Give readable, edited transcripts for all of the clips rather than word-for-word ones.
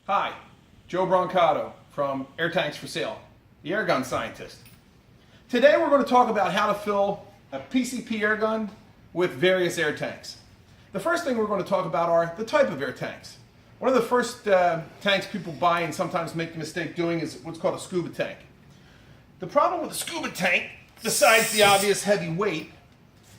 Hi, Joe Brancato from Air Tanks for Sale, the air gun scientist. Today we're going to talk about how to fill a PCP air gun with various air tanks. The first thing we're going to talk about are the type of air tanks. One of the first tanks people buy and sometimes make the mistake doing is what's called a scuba tank. The problem with a scuba tank, besides the obvious heavy weight,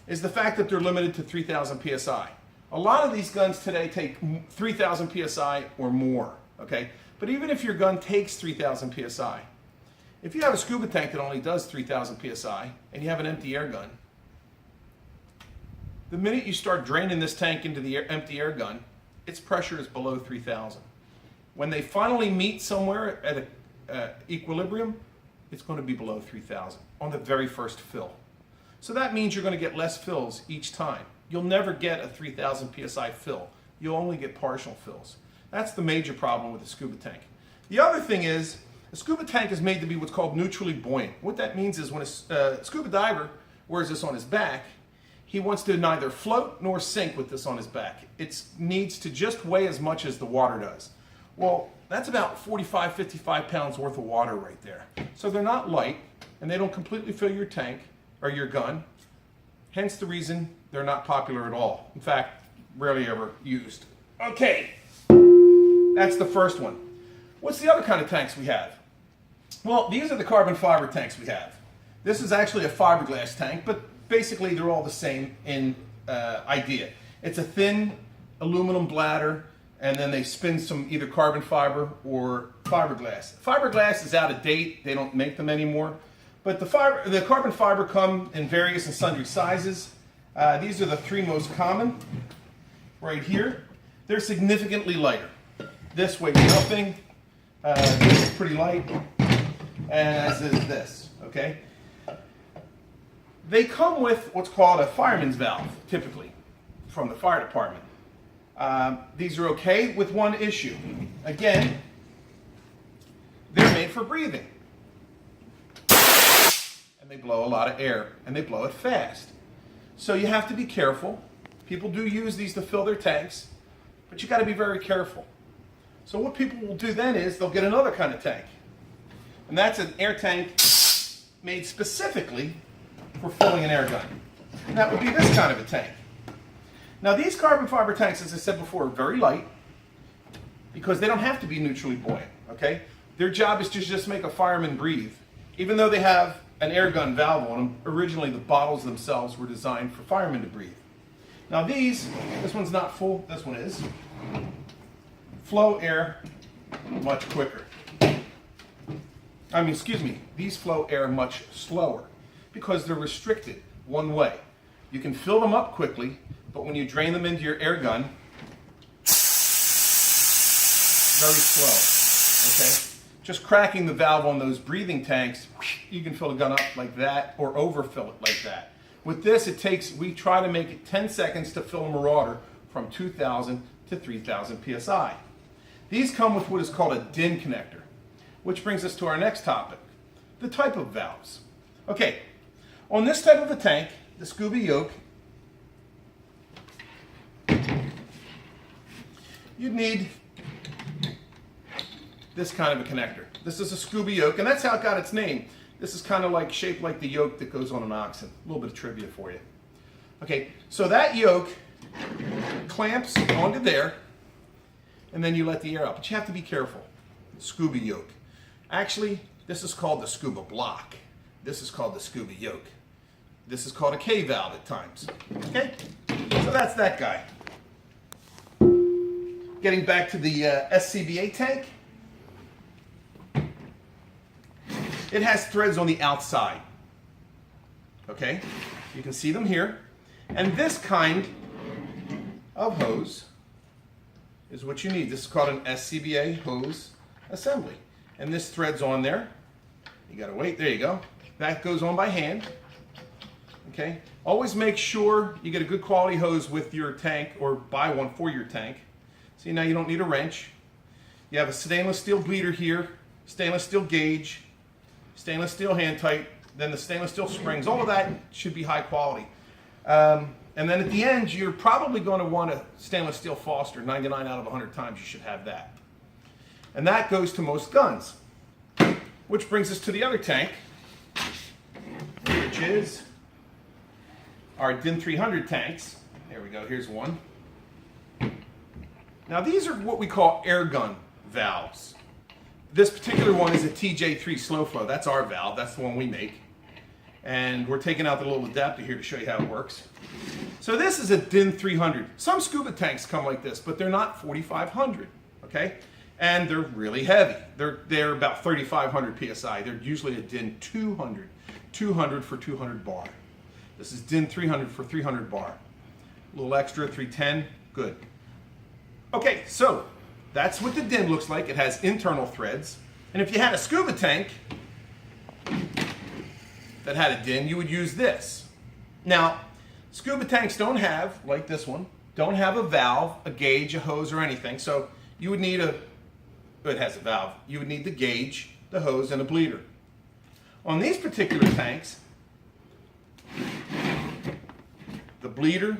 is the fact that they're limited to 3,000 psi. A lot of these guns today take 3,000 psi or more. Okay, but even if your gun takes 3,000 psi, if you have a scuba tank that only does 3,000 psi and you have an empty air gun, the minute you start draining this tank into the empty air gun, its pressure is below 3,000. When they finally meet somewhere at an equilibrium, it's going to be below 3,000 on the very first fill. So that means you're going to get less fills each time. You'll never get a 3,000 psi fill. You'll only get partial fills. That's the major problem with a scuba tank. The other thing is, a scuba tank is made to be what's called neutrally buoyant. What that means is when a scuba diver wears this on his back, he wants to neither float nor sink with this on his back. It needs to just weigh as much as the water does. Well, that's about 45, 55 pounds worth of water right there. So they're not light, and they don't completely fill your tank or your gun. Hence the reason they're not popular at all. In fact, rarely ever used. Okay. That's the first one. What's the other kind of tanks we have? Well, these are the carbon fiber tanks we have. This is actually a fiberglass tank, but basically they're all the same in idea. It's a thin aluminum bladder, and then they spin some either carbon fiber or fiberglass. Fiberglass is out of date. They don't make them anymore. But the carbon fiber come in various and sundry sizes. These are the three most common right here. They're significantly lighter. This weighs nothing, this is pretty light, and as is this, okay? They come with what's called a fireman's valve, typically, from the fire department. These are okay with one issue. Again, they're made for breathing. And they blow a lot of air, and they blow it fast. So you have to be careful. People do use these to fill their tanks, but you got to be very careful. So what people will do then is they'll get another kind of tank. And that's an air tank made specifically for filling an air gun. And that would be this kind of a tank. Now these carbon fiber tanks, as I said before, are very light because they don't have to be neutrally buoyant, okay? Their job is to just make a fireman breathe. Even though they have an air gun valve on them, originally the bottles themselves were designed for firemen to breathe. Now this one's not full, this one is. Flow air much quicker. These flow air much slower because they're restricted one way. You can fill them up quickly, but when you drain them into your air gun, very slow, okay? Just cracking the valve on those breathing tanks, you can fill a gun up like that or overfill it like that. With this, we try to make it 10 seconds to fill a Marauder from 2,000 to 3,000 psi. These come with what is called a DIN connector, which brings us to our next topic, the type of valves. Okay, on this type of a tank, the scuba yoke, you'd need this kind of a connector. This is a scuba yoke, and that's how it got its name. This is kind of like shaped like the yoke that goes on an oxen. A little bit of trivia for you. Okay, so that yoke clamps onto there, and then you let the air out. But you have to be careful. Scuba yoke. Actually, this is called the scuba block. This is called the scuba yoke. This is called a K-valve at times. Okay? So that's that guy. Getting back to the SCBA tank. It has threads on the outside. Okay? You can see them here. And this kind of hose is what you need. This is called an SCBA hose assembly. And this thread's on there. You gotta wait, there you go. That goes on by hand. Okay? Always make sure you get a good quality hose with your tank or buy one for your tank. See, now you don't need a wrench. You have a stainless steel bleeder here, stainless steel gauge, stainless steel hand tight, then the stainless steel springs. All of that should be high quality. And then at the end, you're probably going to want a stainless steel Foster. 99 out of 100 times you should have that. And that goes to most guns. Which brings us to the other tank, which is our DIN 300 tanks. There we go, here's one. Now these are what we call air gun valves. This particular one is a TJ3 slow flow. That's our valve, that's the one we make. And we're taking out the little adapter here to show you how it works. So this is a DIN 300. Some scuba tanks come like this, but they're not 4,500, okay? And they're really heavy. They're about 3,500 PSI. They're usually a DIN 200. 200 for 200 bar. This is DIN 300 for 300 bar. A little extra, 310, good. Okay, so that's what the DIN looks like. It has internal threads. And if you had a scuba tank that had a DIN, you would use this. Now, scuba tanks don't have, like this one, don't have a valve, a gauge, a hose, or anything. So you would need it has a valve. You would need the gauge, the hose, and a bleeder. On these particular tanks, the bleeder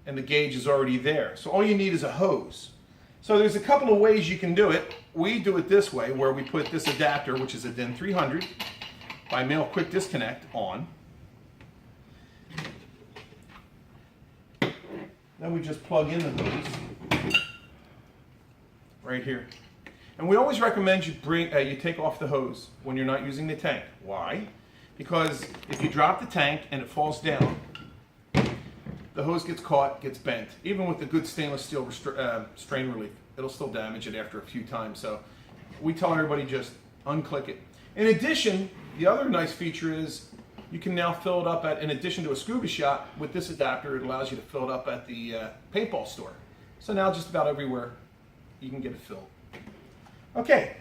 and the gauge is already there. So all you need is a hose. So there's a couple of ways you can do it. We do it this way, where we put this adapter, which is a DIN 300 by male quick disconnect, on. Then we just plug in the hose right here. And we always recommend you take off the hose when you're not using the tank. Why? Because if you drop the tank and it falls down, the hose gets caught, gets bent. Even with the good stainless steel strain relief, it'll still damage it after a few times. So we tell everybody just unclick it. In addition, the other nice feature is you can now fill it up in addition to a scuba shot, with this adapter, it allows you to fill it up at the paintball store. So now just about everywhere you can get it filled. Okay,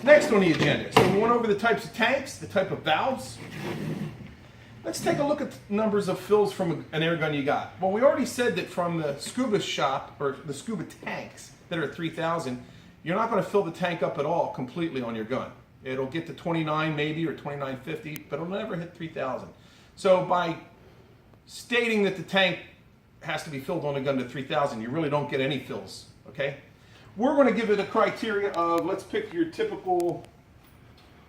next on the agenda. So we went over the types of tanks, the type of valves. Let's take a look at the numbers of fills from an air gun you got. Well, we already said that from the scuba shop, or the scuba tanks that are 3,000, you're not going to fill the tank up at all completely on your gun. It'll get to 29 maybe, or 2950, but it'll never hit 3,000. So by stating that the tank has to be filled on a gun to 3,000, you really don't get any fills, okay? We're going to give it a criteria of, let's pick your typical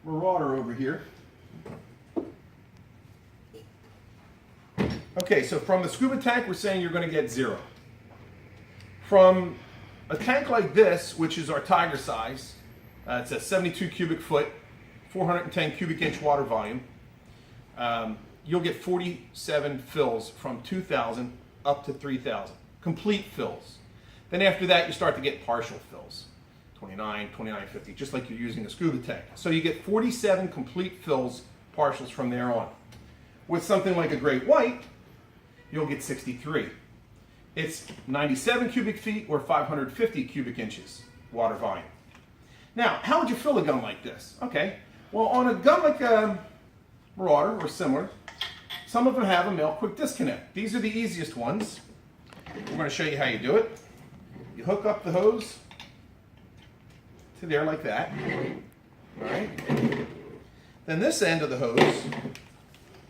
Marauder over here. Okay, so from the scuba tank, we're saying you're going to get 0. From a tank like this, which is our Tiger size, it's a 72 cubic foot, 410 cubic inch water volume. You'll get 47 fills from 2,000 up to 3,000, complete fills. Then after that, you start to get partial fills, 29, 2950, just like you're using a scuba tank. So you get 47 complete fills, partials from there on. With something like a Great White, you'll get 63. It's 97 cubic feet or 550 cubic inches water volume. Now, how would you fill a gun like this? Okay, well, on a gun like a Marauder or similar, some of them have a male quick disconnect. These are the easiest ones. We're going to show you how you do it. You hook up the hose to there like that. All right. Then this end of the hose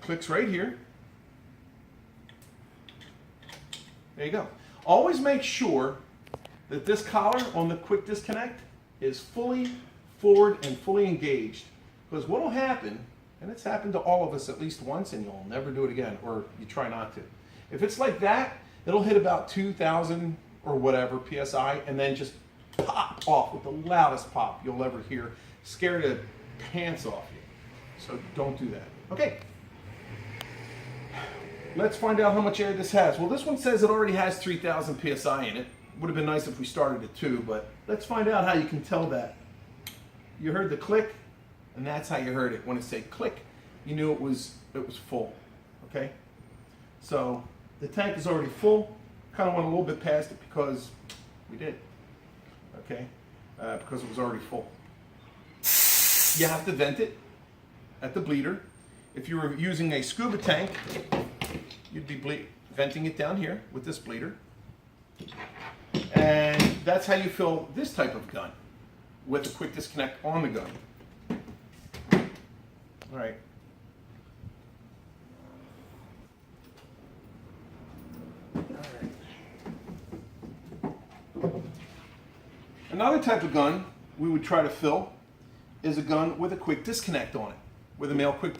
clicks right here. There you go. Always make sure that this collar on the quick disconnect is fully forward and fully engaged. Because what will happen, and it's happened to all of us at least once, and you'll never do it again, or you try not to. If it's like that, it'll hit about 2,000 or whatever PSI, and then just pop off with the loudest pop you'll ever hear. Scare the pants off you. So don't do that. Okay. Let's find out how much air this has. Well, this one says it already has 3,000 PSI in it. Would have been nice if we started at 2, but let's find out how you can tell that. You heard the click, and that's how you heard it. When it said click, you knew it was full. Okay? So the tank is already full. Kind of went a little bit past it because we did. Okay? Because it was already full. You have to vent it at the bleeder. If you were using a scuba tank, you'd be venting it down here with this bleeder. And that's how you fill this type of gun, with a quick disconnect on the gun. All right. Another type of gun we would try to fill is a gun with a quick disconnect on it, with a male quick.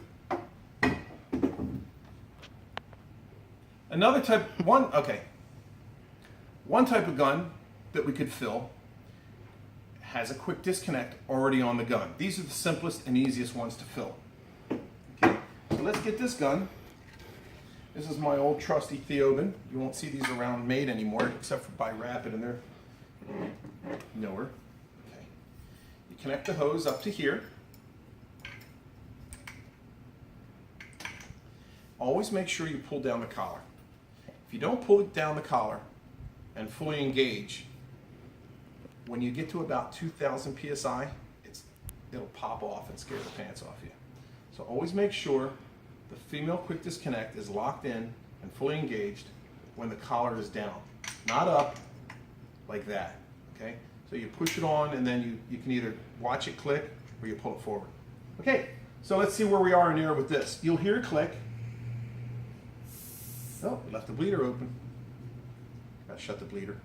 Another type, one type of gun that we could fill has a quick disconnect already on the gun. These are the simplest and easiest ones to fill. Okay, so let's get this gun. This is my old trusty Theoben. You won't see these around made anymore, except for by Rapid, and they're newer. Okay, you connect the hose up to here. Always make sure you pull down the collar. If you don't pull it down the collar and fully engage, when you get to about 2,000 psi, it'll pop off and scare the pants off you. So always make sure the female quick disconnect is locked in and fully engaged when the collar is down, not up like that. Okay, so you push it on, and then you can either watch it click or you pull it forward. Okay, so let's see where we are in air with this. You'll hear it click. Oh, we left the bleeder open. Gotta shut the bleeder.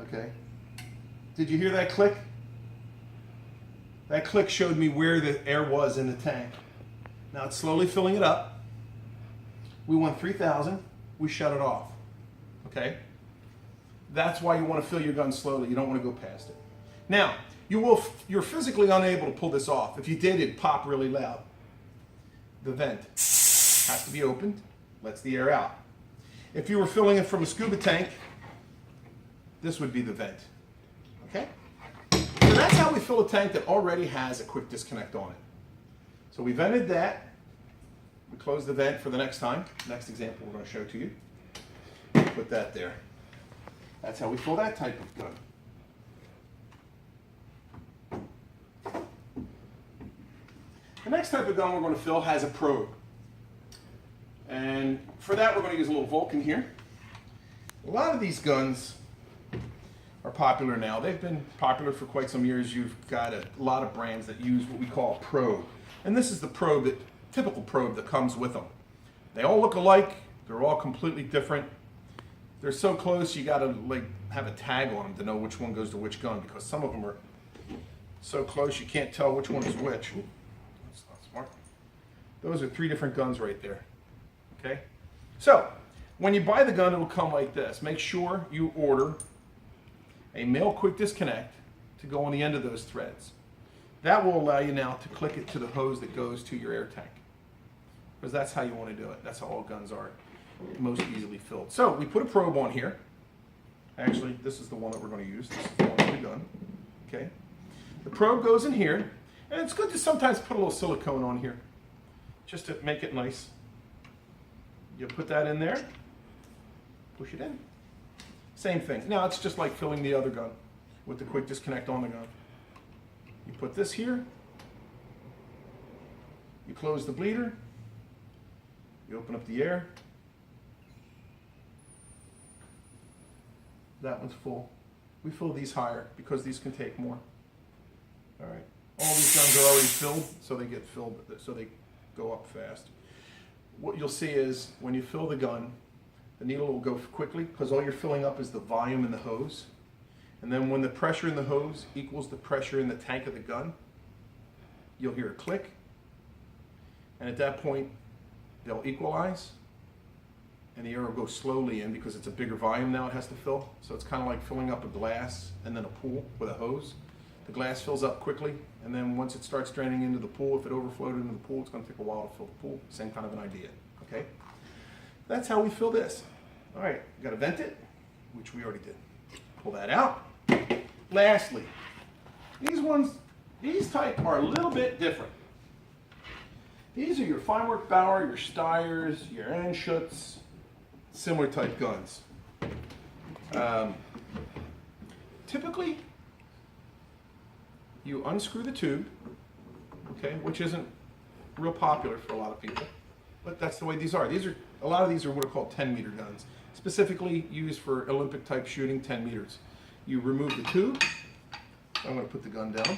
Okay. Did you hear that click? That click showed me where the air was in the tank. Now it's slowly filling it up. We went 3,000. We shut it off. Okay? That's why you want to fill your gun slowly. You don't want to go past it. Now, you're physically unable to pull this off. If you did, it'd pop really loud. The vent has to be opened. Lets the air out. If you were filling it from a scuba tank, this would be the vent. Okay? So that's how we fill a tank that already has a quick disconnect on it. So we vented that. We close the vent for the next time. Next example we're going to show to you. Put that there. That's how we fill that type of gun. The next type of gun we're going to fill has a probe. And for that, we're going to use a little Vulcan here. A lot of these guns are popular now. They've been popular for quite some years. You've got a lot of brands that use what we call a probe. And this is the probe, typical probe that comes with them. They all look alike. They're all completely different. They're so close, you got to have a tag on them to know which one goes to which gun, because some of them are so close you can't tell which one is which. Ooh, that's not smart. Those are 3 different guns right there. Okay? So, when you buy the gun, it'll come like this. Make sure you order a male quick disconnect to go on the end of those threads. That will allow you now to click it to the hose that goes to your air tank. Because that's how you want to do it. That's how all guns are most easily filled. So, we put a probe on here. Actually, this is the one that we're going to use. This is the one for the gun. Okay? The probe goes in here. And it's good to sometimes put a little silicone on here, just to make it nice. You put that in there, push it in. Same thing. Now it's just like filling the other gun with the quick disconnect on the gun. You put this here, you close the bleeder, you open up the air. That one's full. We fill these higher because these can take more. All right. All these guns are already filled, so they get filled, so they go up fast. What you'll see is when you fill the gun, the needle will go quickly because all you're filling up is the volume in the hose. And then when the pressure in the hose equals the pressure in the tank of the gun, you'll hear a click. And at that point, they'll equalize and the air will go slowly in because it's a bigger volume now it has to fill. So it's kind of like filling up a glass and then a pool with a hose. The glass fills up quickly, and then once it starts draining into the pool, if it overflowed into the pool, it's going to take a while to fill the pool. Same kind of an idea, okay? That's how we fill this. All right, got to vent it, which we already did. Pull that out. Lastly, these type are a little bit different. These are your Finework Bauer, your Steyrs, your Anschutz, similar type guns. Typically, you unscrew the tube, okay, which isn't real popular for a lot of people, but that's the way these are. A lot of these are what are called 10-meter guns, specifically used for Olympic type shooting, 10 meters. You remove the tube. I'm going to put the gun down.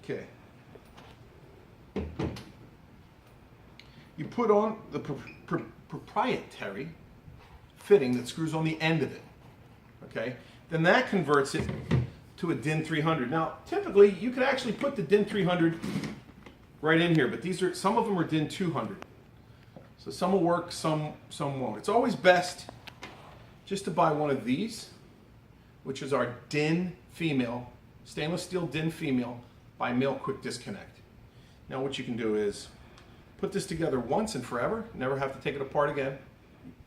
Okay. You put on the proprietary fitting that screws on the end of it, okay? Then that converts it to a DIN 300. Now, typically, you could actually put the DIN 300 right in here, but some of them are DIN 200. So some will work, some won't. It's always best just to buy one of these, which is our DIN female, stainless steel DIN female by Mil Quick Disconnect. Now what you can do is put this together once and forever, never have to take it apart again.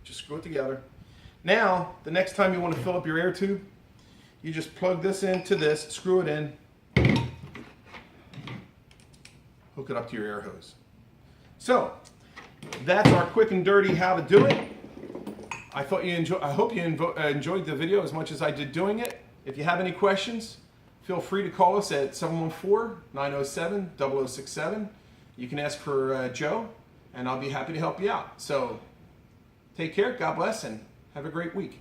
Just screw it together. Now, the next time you want to fill up your air tube, you just plug this into this, screw it in, hook it up to your air hose. So, that's our quick and dirty how to do it. I hope you enjoyed the video as much as I did doing it. If you have any questions, feel free to call us at 714-907-0067. You can ask for Joe, and I'll be happy to help you out. So, take care, God bless, and have a great week.